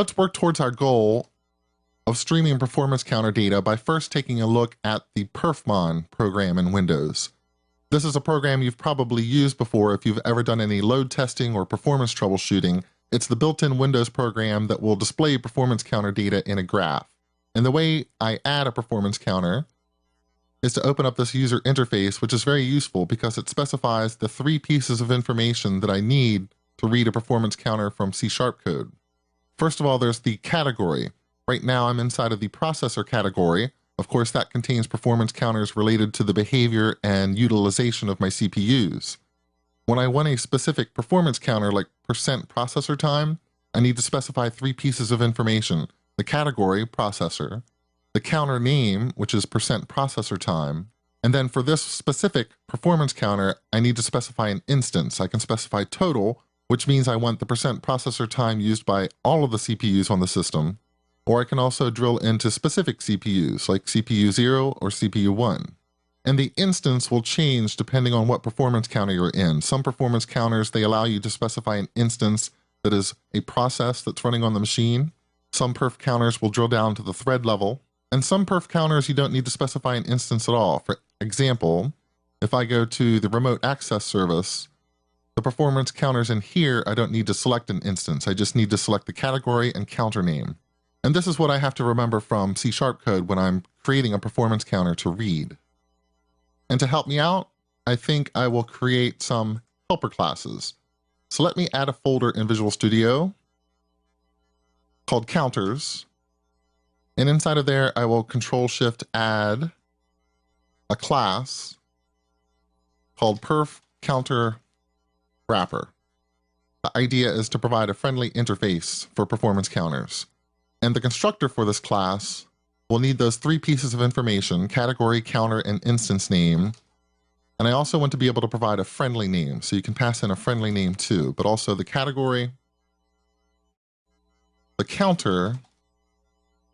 Let's work towards our goal of streaming performance counter data by first taking a look at the perfmon program in Windows. This is a program you've probably used before if you've ever done any load testing or performance troubleshooting. It's the built-in Windows program that will display performance counter data in a graph. And the way I add a performance counter is to open up this user interface, which is very useful because it specifies the 3 pieces of information that I need to read a performance counter from C# code. First of all, there's the category. Right now I'm inside of the processor category. Of course, that contains performance counters related to the behavior and utilization of my CPUs. When I want a specific performance counter like % processor time, I need to specify 3 pieces of information: the category, processor, the counter name, which is % processor time, and then for this specific performance counter, I need to specify an instance. I can specify total, which means I want the % processor time used by all of the CPUs on the system, or I can also drill into specific CPUs like CPU 0 or CPU 1. And the instance will change depending on what performance counter you're in. Some performance counters, they allow you to specify an instance that is a process that's running on the machine. Some perf counters will drill down to the thread level. And some perf counters, you don't need to specify an instance at all. For example, if I go to the remote access service, the performance counters in here, I don't need to select an instance. I just need to select the category and counter name. And this is what I have to remember from C# code when I'm creating a performance counter to read. And to help me out, I think I will create some helper classes. So let me add a folder in Visual Studio called counters. And inside of there, I will Control-Shift-Add a class called PerfCounterWrapper. The idea is to provide a friendly interface for performance counters. And the constructor for this class will need those 3 pieces of information: category, counter, and instance name. And I also want to be able to provide a friendly name, so you can pass in a friendly name too, but also the category, the counter,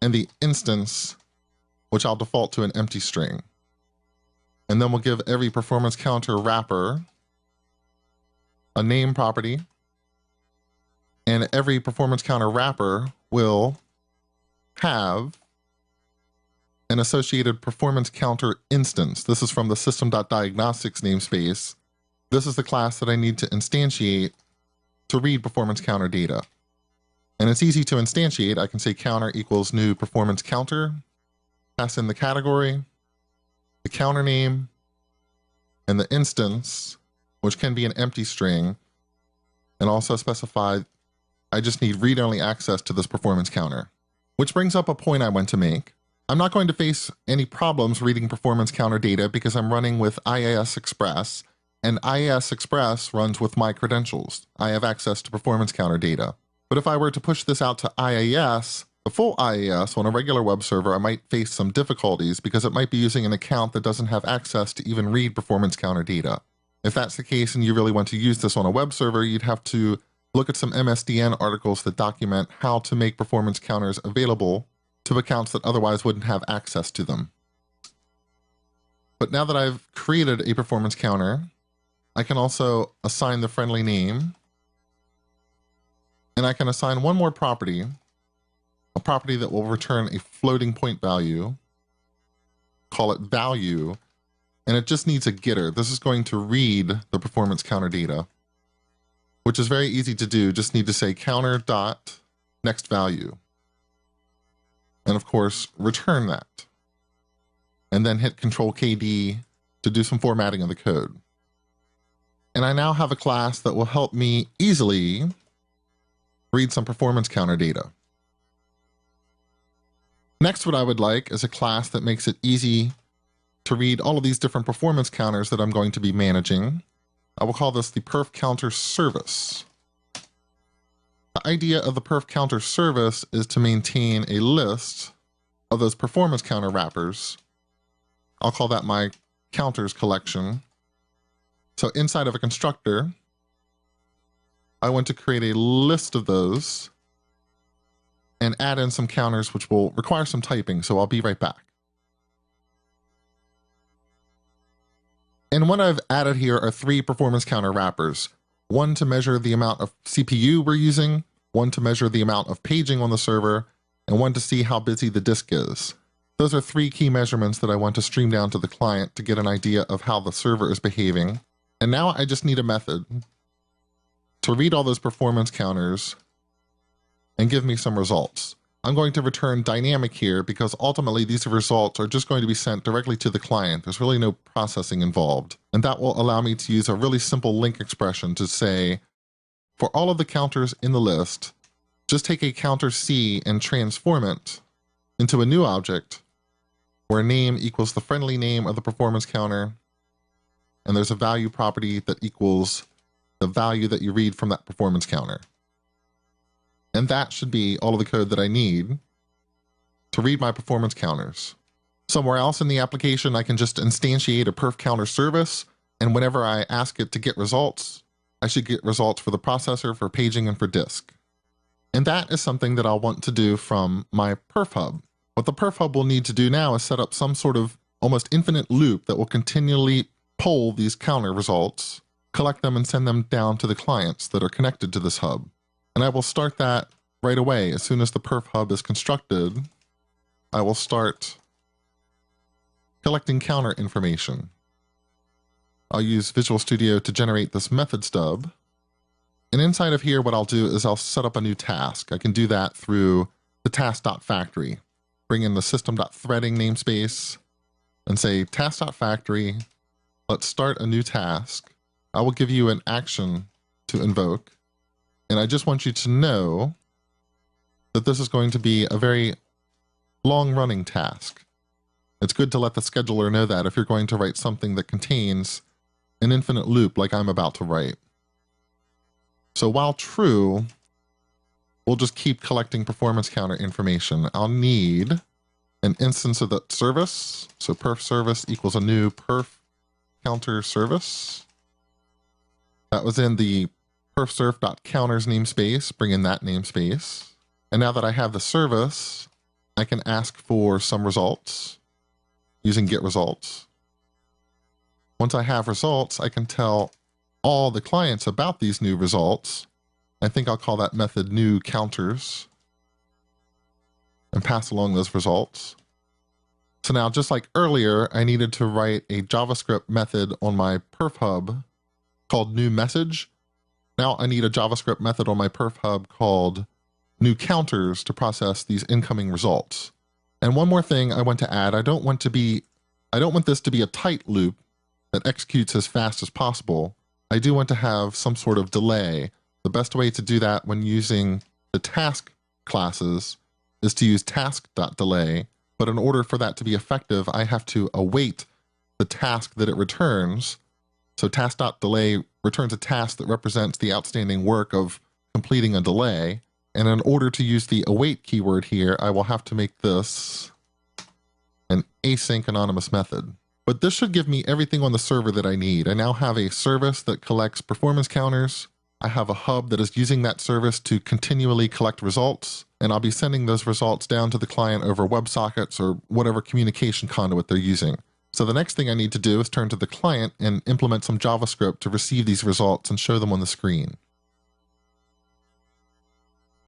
and the instance, which I'll default to an empty string. And then we'll give every performance counter wrapper a name property, and every performance counter wrapper will have an associated performance counter instance. This is from the system.diagnostics namespace. This is the class that I need to instantiate to read performance counter data. And it's easy to instantiate. I can say counter equals new performance counter, pass in the category, the counter name, and the instance, which can be an empty string, and also specify I just need read-only access to this performance counter. Which brings up a point I want to make. I'm not going to face any problems reading performance counter data because I'm running with IIS Express, and IIS Express runs with my credentials. I have access to performance counter data. But if I were to push this out to IIS, the full IIS on a regular web server, I might face some difficulties because it might be using an account that doesn't have access to even read performance counter data. If that's the case and you really want to use this on a web server, you'd have to look at some MSDN articles that document how to make performance counters available to accounts that otherwise wouldn't have access to them. But now that I've created a performance counter, I can also assign the friendly name, and I can assign one more property, a property that will return a floating point value, call it value, and it just needs a getter. This is going to read the performance counter data, which is very easy to do. Just need to say counter dot next value. And of course, return that. And then hit Control-KD to do some formatting of the code. And I now have a class that will help me easily read some performance counter data. Next, what I would like is a class that makes it easy to read all of these different performance counters that I'm going to be managing. I will call this the PerfCounter service. The idea of the PerfCounter service is to maintain a list of those performance counter wrappers. I'll call that my counters collection. So inside of a constructor, I want to create a list of those and add in some counters which will require some typing, so I'll be right back. And what I've added here are 3 performance counter wrappers. One to measure the amount of CPU we're using, one to measure the amount of paging on the server, and one to see how busy the disk is. Those are three key measurements that I want to stream down to the client to get an idea of how the server is behaving. And now I just need a method to read all those performance counters and give me some results. I'm going to return dynamic here because ultimately these results are just going to be sent directly to the client. There's really no processing involved. And that will allow me to use a really simple link expression to say, for all of the counters in the list, just take a counter C and transform it into a new object where name equals the friendly name of the performance counter, and there's a value property that equals the value that you read from that performance counter. And that should be all of the code that I need to read my performance counters. Somewhere else in the application, I can just instantiate a perf counter service, and whenever I ask it to get results, I should get results for the processor, for paging, and for disk. And that is something that I'll want to do from my perf hub. What the perf hub will need to do now is set up some sort of almost infinite loop that will continually poll these counter results, collect them, and send them down to the clients that are connected to this hub. And I will start that right away. As soon as the perf hub is constructed, I will start collecting counter information. I'll use Visual Studio to generate this method stub. And inside of here, what I'll do is I'll set up a new task. I can do that through the task.factory. Bring in the system.threading namespace and say task.factory. Let's start a new task. I will give you an action to invoke. And I just want you to know that this is going to be a very long-running task. It's good to let the scheduler know that if you're going to write something that contains an infinite loop like I'm about to write. So while true, we'll just keep collecting performance counter information. I'll need an instance of that service. So perf service equals a new perf counter service. That was in the perfserv.counters namespace. Bring in that namespace. And now that I have the service, I can ask for some results using getResults. Once I have results, I can tell all the clients about these new results. I think I'll call that method new counters and pass along those results. So now, just like earlier, I needed to write a JavaScript method on my perf hub called new message. Now I need a JavaScript method on my perf hub called new counters to process these incoming results. And one more thing I want to add, I don't want this to be a tight loop that executes as fast as possible. I do want to have some sort of delay. The best way to do that when using the task classes is to use task.delay. But in order for that to be effective, I have to await the task that it returns. So task.delay returns a task that represents the outstanding work of completing a delay. And in order to use the await keyword here, I will have to make this an async anonymous method. But this should give me everything on the server that I need. I now have a service that collects performance counters. I have a hub that is using that service to continually collect results, and I'll be sending those results down to the client over WebSockets or whatever communication conduit they're using. So the next thing I need to do is turn to the client and implement some JavaScript to receive these results and show them on the screen.